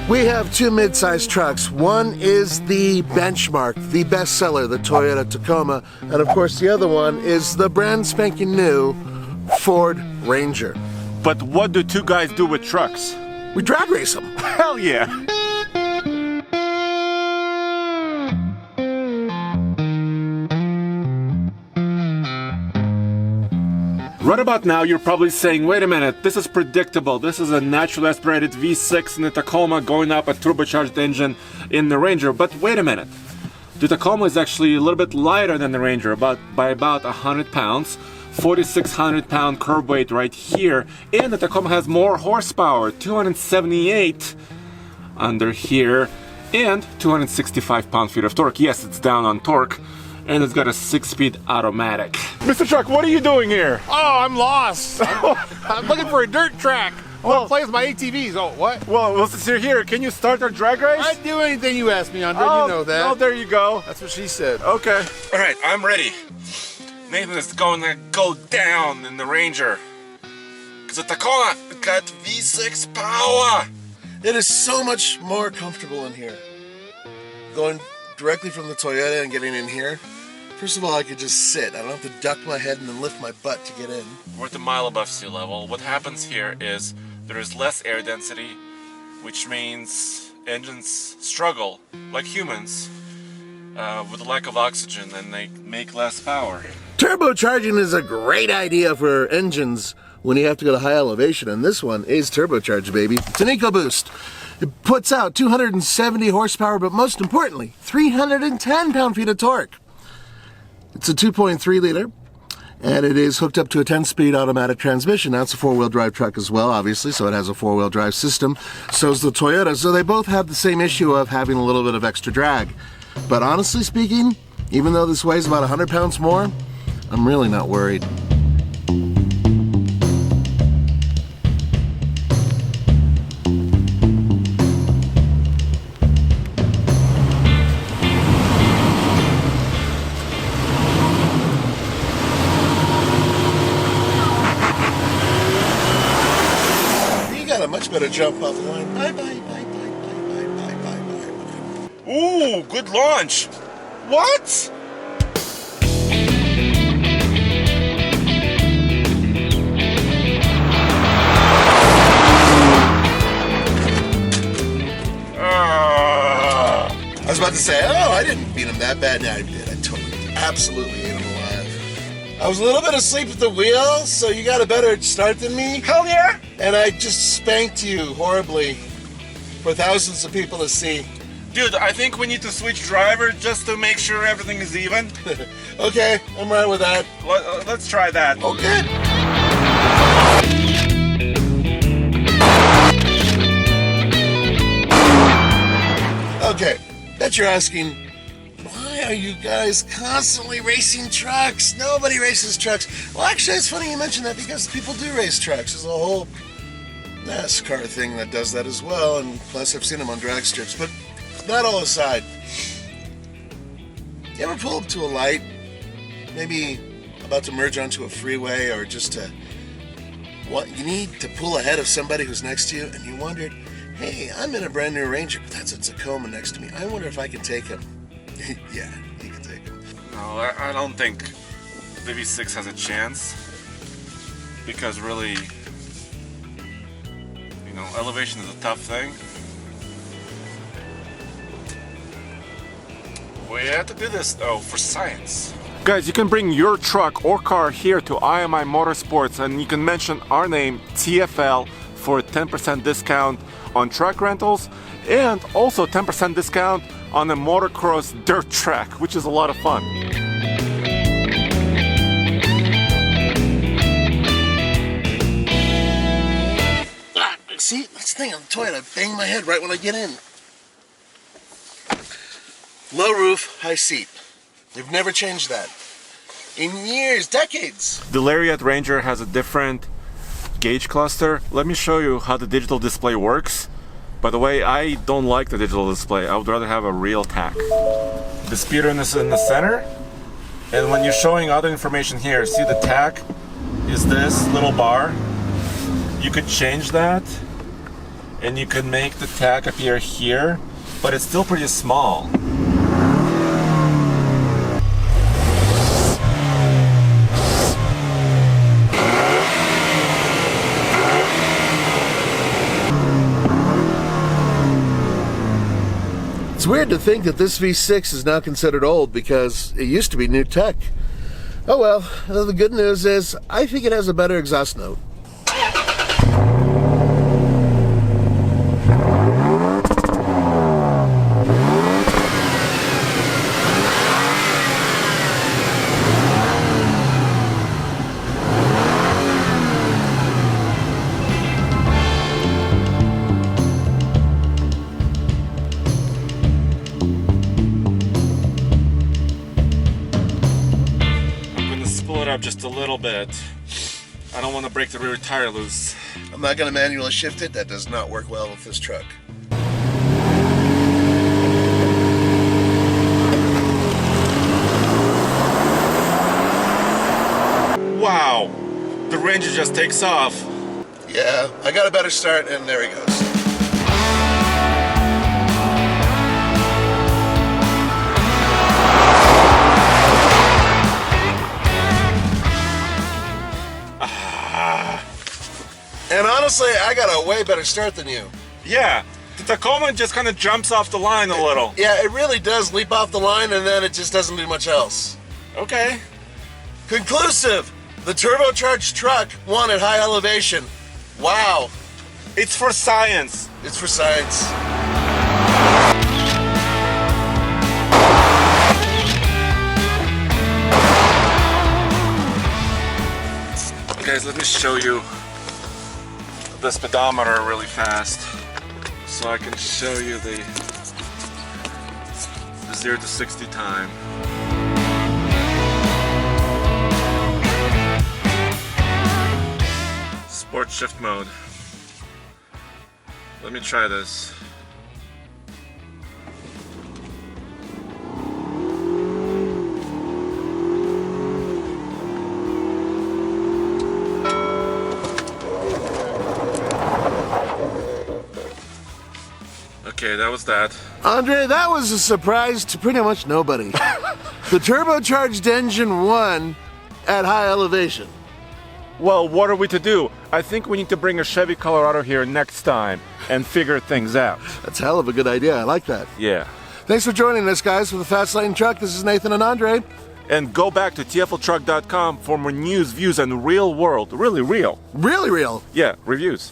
We have two mid-sized trucks. One is the benchmark, the bestseller, the Toyota Tacoma, and of course the other one is the brand spanking new Ford Ranger. But what do two guys do with trucks? We drag race them. Hell yeah! Right about now, you're probably saying, wait a minute, this is predictable. This is a naturally aspirated V6 in the Tacoma going up a turbocharged engine in the Ranger. But wait a minute. The Tacoma is actually a little bit lighter than the Ranger, by about 100 pounds. 4,600 pound curb weight right here. And the Tacoma has more horsepower, 278 under here, and 265 pound-feet of torque. Yes, it's down on torque. And it's got a 6-speed automatic. Mr. Truck, what are you doing here? Oh, I'm lost. I'm looking for a dirt track. I want to play with my ATVs. Oh, what? Well, since you're here, can you start our drag race? I'd do anything you ask me, Andre. Oh, you know that. Oh, there you go. That's what she said. Okay. All right, I'm ready. Nathan is going to go down in the Ranger. Because the Tacoma got V6 power. It is so much more comfortable in here. Going directly from the Toyota and getting in here. First of all, I could just sit. I don't have to duck my head and then lift my butt to get in. We're at a mile above sea level. What happens here is there is less air density, which means engines struggle, like humans, with the lack of oxygen, and they make less power. Turbocharging is a great idea for engines when you have to go to high elevation, and this one is turbocharged, baby. It's an EcoBoost. It puts out 270 horsepower, but most importantly, 310 pound-feet of torque. It's a 2.3 liter, and it is hooked up to a 10-speed automatic transmission. Now, it's a four-wheel drive truck as well, obviously, so it has a four-wheel drive system. So's the Toyota, so they both have the same issue of having a little bit of extra drag. But honestly speaking, even though this weighs about 100 pounds more, I'm really not worried. A much better jump off the line. Bye, bye, bye, bye, bye, bye, bye, bye, bye. Ooh, good launch. What? I was about to say, oh, I didn't beat him that bad. No, I did. I totally, absolutely ate him alive. I was a little bit asleep at the wheel, so you got a better start than me. Hell yeah! And I just spanked you horribly for thousands of people to see. Dude, I think we need to switch driver just to make sure everything is even. Okay, I'm right with that. Let's try that. Okay. Okay, bet you're asking, why are you guys constantly racing trucks? Nobody races trucks. Well, actually, it's funny you mention that because people do race trucks. There's a whole NASCAR thing that does that as well, and plus I've seen them on drag strips. But that all aside, you ever pull up to a light, maybe about to merge onto a freeway, or just to, you need to pull ahead of somebody who's next to you, and you wondered, hey, I'm in a brand new Ranger, but that's a Tacoma next to me. I wonder if I can take him. Yeah, you can take him. No, I don't think the V6 has a chance, because really, you know, elevation is a tough thing. We have to do this though for science. Guys, you can bring your truck or car here to IMI Motorsports, and you can mention our name, TFL, for a 10% discount on truck rentals, and also 10% discount on a motocross dirt track, which is a lot of fun. See, that's the thing on the Toyota, I bang my head right when I get in. Low roof, high seat. They've never changed that. In years, decades. The Lariat Ranger has a different gauge cluster. Let me show you how the digital display works. By the way, I don't like the digital display. I would rather have a real tach. The speeder is in the center, and when you're showing other information here, see the tach is this little bar. You could change that, and you can make the tag appear here, but it's still pretty small. It's weird to think that this V6 is now considered old because it used to be new tech. Oh well, the good news is I think it has a better exhaust note. Up just a little bit. I don't want to break the rear tire loose. I'm not going to manually shift it. That does not work well with this truck. Wow, the Ranger just takes off. Yeah, I got a better start and there he goes. And honestly, I got a way better start than you. Yeah, the Tacoma just kind of jumps off the line a little. Yeah, it really does leap off the line and then it just doesn't do much else. Okay. Conclusive! The turbocharged truck won at high elevation. Wow. It's for science. It's for science. Guys, let me show you the speedometer really fast so I can show you the 0 to 60 time. Sport shift mode. Let me try this. Okay, that was that. Andre, that was a surprise to pretty much nobody. The turbocharged engine won at high elevation. Well, what are we to do? I think we need to bring a Chevy Colorado here next time and figure things out. That's a hell of a good idea. I like that. Yeah. Thanks for joining us, guys, for the Fast Lane Truck. This is Nathan and Andre. And go back to tfltruck.com for more news, views, and real world, really real. Really real. Yeah, reviews.